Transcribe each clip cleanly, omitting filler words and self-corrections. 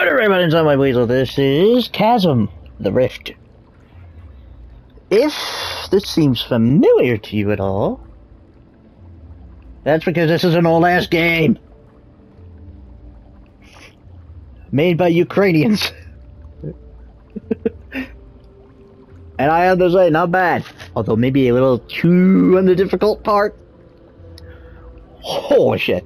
Alright, my name's on my weasel. This is Chasm, the Rift. If this seems familiar to you at all, that's because this is an old-ass game. Made by Ukrainians. And I have to say, not bad. Although maybe a little too on the difficult part. Holy shit.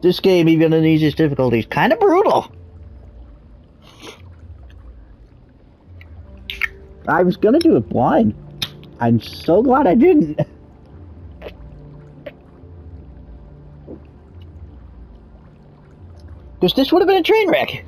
This game, even in the easiest difficulties, kind of brutal. I was gonna do it blind. I'm so glad I didn't. Because this would have been a train wreck.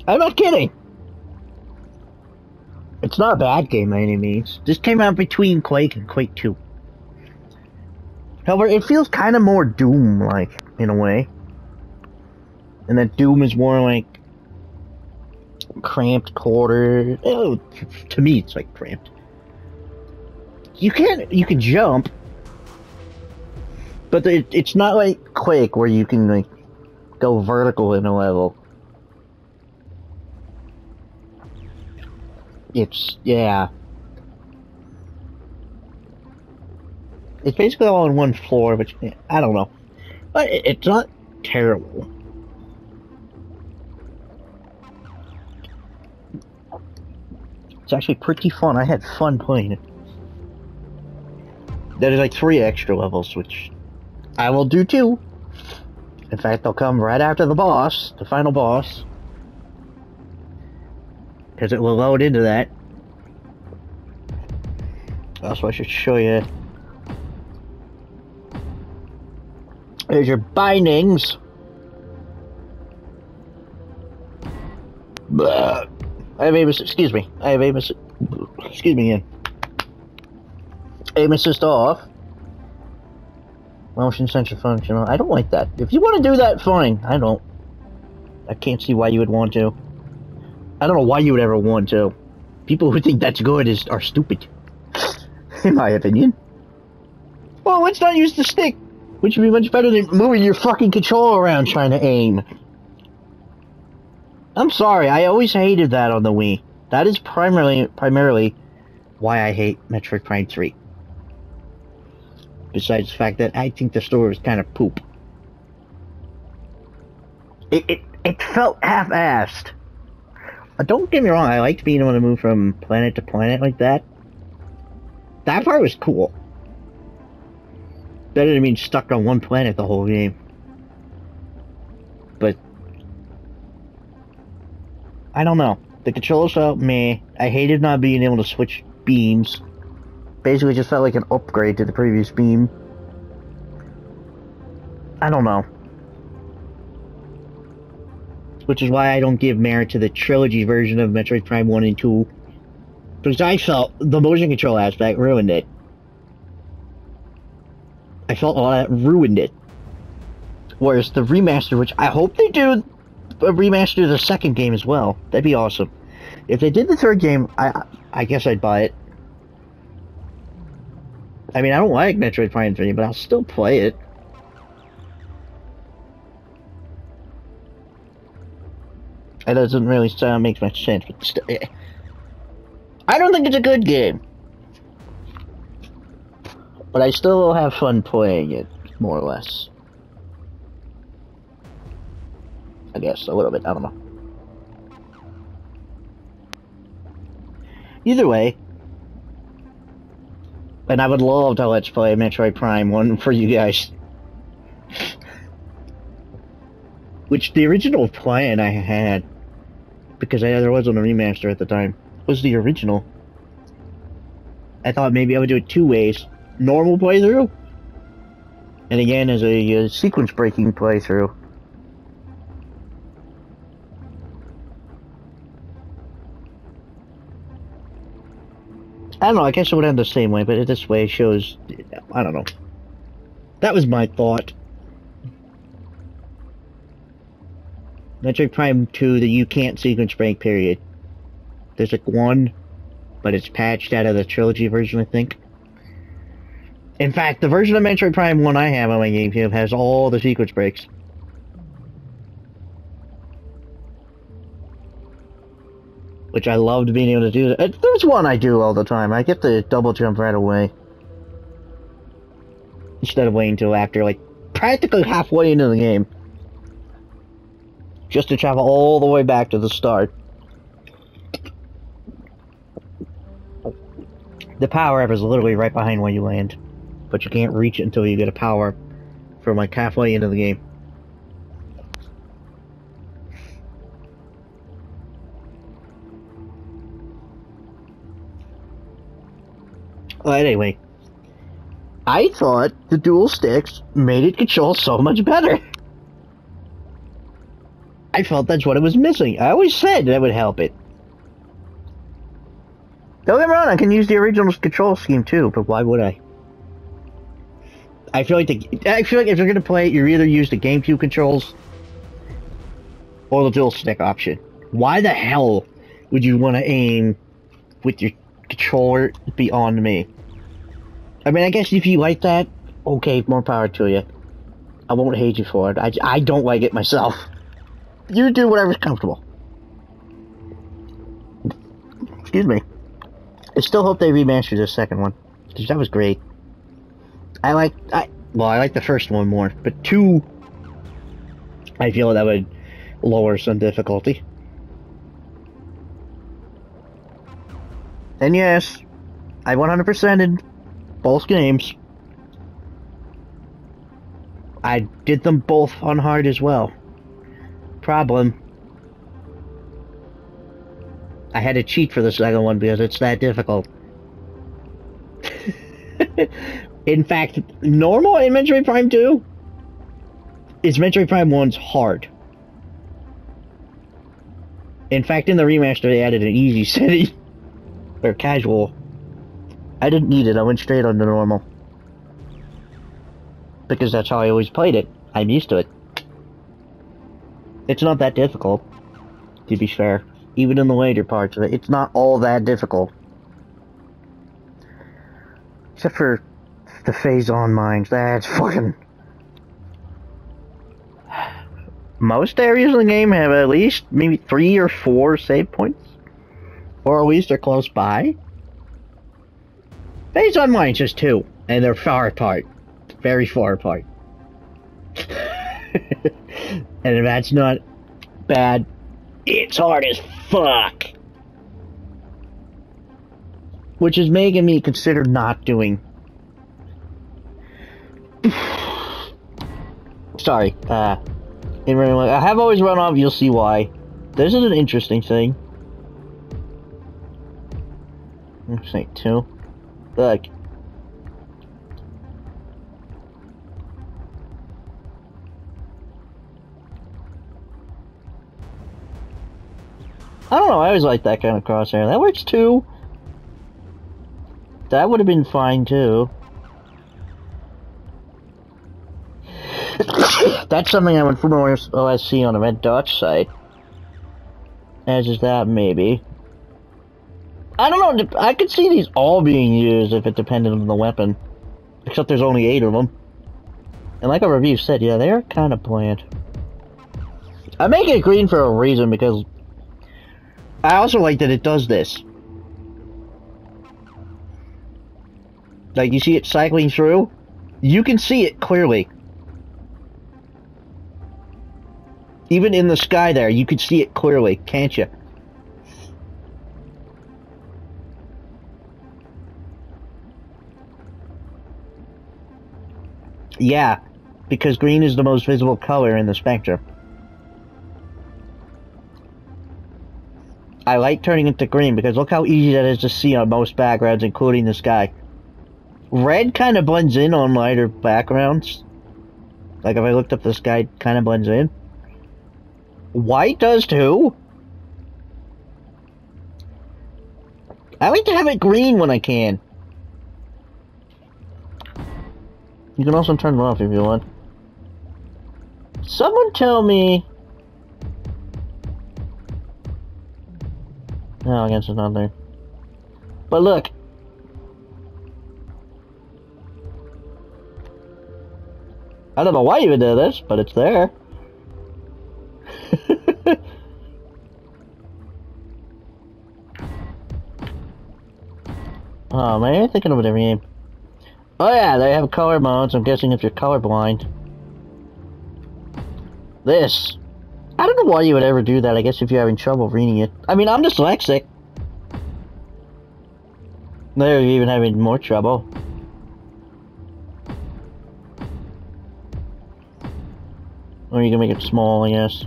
I'm not kidding. It's not a bad game by any means. This came out between Quake and Quake 2. However, it feels kind of more Doom-like, in a way. And that Doom is more like cramped quarters. Oh, to me, it's like cramped. You can jump, but it's not like Quake where you can like go vertical in a level. Yeah. It's basically all on one floor, which I don't know. But it's not terrible. It's actually pretty fun. I had fun playing it. There's like 3 extra levels, which I will do too. In fact, they'll come right after the boss, the final boss. Because it will load into that. Also, I should show you. There's your bindings. Blah. I have aim assist. Excuse me. I have aim assist. Excuse me again. Aim assist off. Motion sensor functional. I don't like that. If you want to do that, fine. I don't. I can't see why you would want to. I don't know why you would ever want to. People who think that's good are stupid. In my opinion. Well, let's not use the stick. Which would be much better than moving your fucking controller around trying to aim. I'm sorry, I always hated that on the Wii. That is primarily why I hate Metroid Prime 3. Besides the fact that I think the story was kind of poop. It felt half-assed. Don't get me wrong, I liked being able to move from planet to planet like that. That part was cool. Better than being stuck on one planet the whole game. But I don't know. The controls felt meh. I hated not being able to switch beams. Basically just felt like an upgrade to the previous beam. I don't know. Which is why I don't give merit to the trilogy version of Metroid Prime 1 and 2. Because I felt the motion control aspect ruined it. I felt all that ruined it. Whereas the remaster, which I hope they do a remaster of the second game as well. That'd be awesome. If they did the third game, I guess I'd buy it. I mean, I don't like Metroid Prime 3, but I'll still play it. That doesn't really make much sense, but still, I don't think it's a good game. But I still have fun playing it, more or less. I guess, a little bit, I don't know. Either way, and I would love to let's play Metroid Prime 1 for you guys. Which the original plan I had, because there wasn't a remaster at the time, was the original. I thought maybe I would do it 2 ways. Normal playthrough, and again as a sequence breaking playthrough. I don't know, I guess it would end the same way, but this way shows, I don't know. That was my thought. Metroid Prime 2, that you can't sequence break, period. There's like one, but it's patched out of the trilogy version, I think. In fact, the version of Metroid Prime 1 I have on my GameCube has all the sequence breaks. Which I loved being able to do. There's one I do all the time. I get the double jump right away. Instead of waiting until after, like, practically halfway into the game. Just to travel all the way back to the start. The power-up is literally right behind where you land. But you can't reach it until you get a power-up from, like, halfway into the game. But anyway, I thought the dual sticks made it control so much better. I felt that's what it was missing. I always said that would help it. Don't get me wrong, I can use the original control scheme too, but why would I? I feel like if you're gonna play it, you either use the GameCube controls or the dual stick option. Why the hell would you want to aim with your controller beyond me? I mean, I guess if you like that, okay, more power to you. I won't hate you for it. I don't like it myself. You do whatever's comfortable. Excuse me. I still hope they remaster the second one, because that was great. I like the first one more, but 2, I feel that would lower some difficulty. And yes, I 100%ed both games. I did them both on hard as well. Problem, I had to cheat for the second one because it's that difficult. In fact, normal in Metroid Prime 2 is Metroid Prime 1's hard. In fact, in the remaster they added an easy setting. Or casual. I didn't need it, I went straight on the normal. Because that's how I always played it. I'm used to it. It's not that difficult, to be fair. Even in the later parts of it, it's not all that difficult. Except for the phase-on mines, that's fucking... Most areas in the game have at least maybe 3 or 4 save points. Or at least they're close by. Phase-on mines just 2, and they're far apart. Very far apart. And if that's not bad, it's hard as fuck. Which is making me consider not doing... Sorry, I have always run off, you'll see why. This is an interesting thing. Let's say 2. Look. I don't know, I always like that kind of crosshair. That works too. That would have been fine too. That's something I would more or less see on a Red Dot's site. As is that, maybe. I don't know, I could see these all being used if it depended on the weapon. Except there's only 8 of them. And like a review said, yeah, they're kind of bland. I make it green for a reason, because I also like that it does this. Like, you see it cycling through? You can see it clearly. Even in the sky there, you can see it clearly, can't you? Yeah, because green is the most visible color in the spectrum. I like turning it to green because look how easy that is to see on most backgrounds, including the sky. Red kind of blends in on lighter backgrounds. Like if I looked up the sky, it kind of blends in. White does too. I like to have it green when I can. You can also turn it off if you want. Someone tell me... No, I guess it's not there. But look. I don't know why you would do this, but it's there. Oh man, I'm thinking of a different game. Oh yeah, they have color modes. I'm guessing if you're colorblind. This. I don't know why you would ever do that. I guess if you're having trouble reading it. I mean, I'm dyslexic. They're even having more trouble. Or you can make it small, I guess.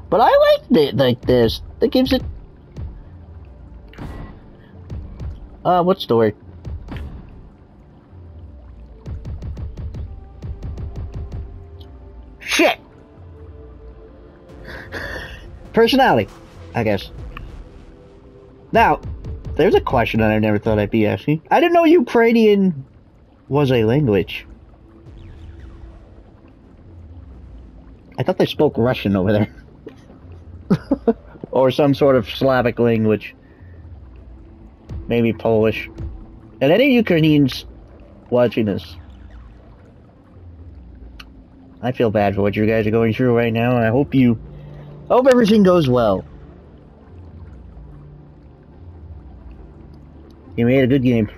But I like it like this. That gives it... what's the word? Shit! Personality, I guess. Now, there's a question that I never thought I'd be asking. I didn't know Ukrainian was a language. I thought they spoke Russian over there. Or some sort of Slavic language. Maybe Polish. And any Ukrainians watching this, I feel bad for what you guys are going through right now, and I hope everything goes well. You made a good game.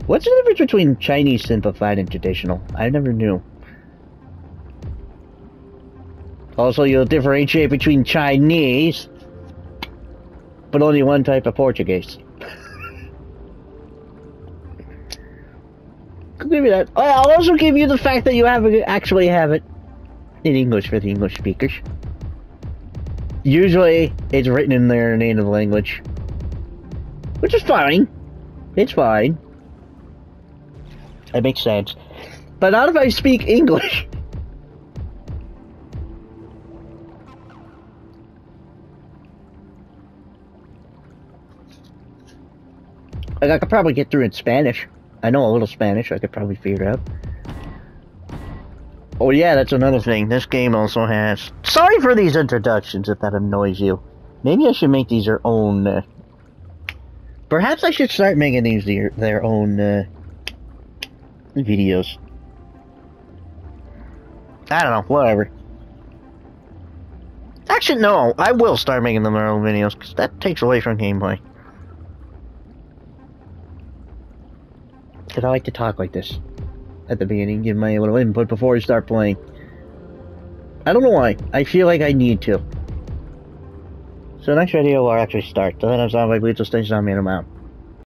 What's the difference between Chinese simplified and traditional? I never knew. Also, you'll differentiate between Chinese, but only one type of Portuguese. I'll give you that. I'll also give you the fact that you actually have it in English for the English speakers. Usually, it's written in their native language, which is fine. It's fine. It makes sense. But not if I speak English. Like, I could probably get through in Spanish. I know a little Spanish. I could probably figure it out. Oh yeah, that's another thing. This game also has... Sorry for these introductions if that annoys you. Maybe I should make these their own... Perhaps I should start making these their own... videos. I don't know, whatever. Actually, no, I will start making them their own videos, because that takes away from gameplay. Because I like to talk like this at the beginning, give my little input before I start playing. I don't know why. I feel like I need to. So next video will actually start. So then I'm on my Bleach Station, I'm in them out.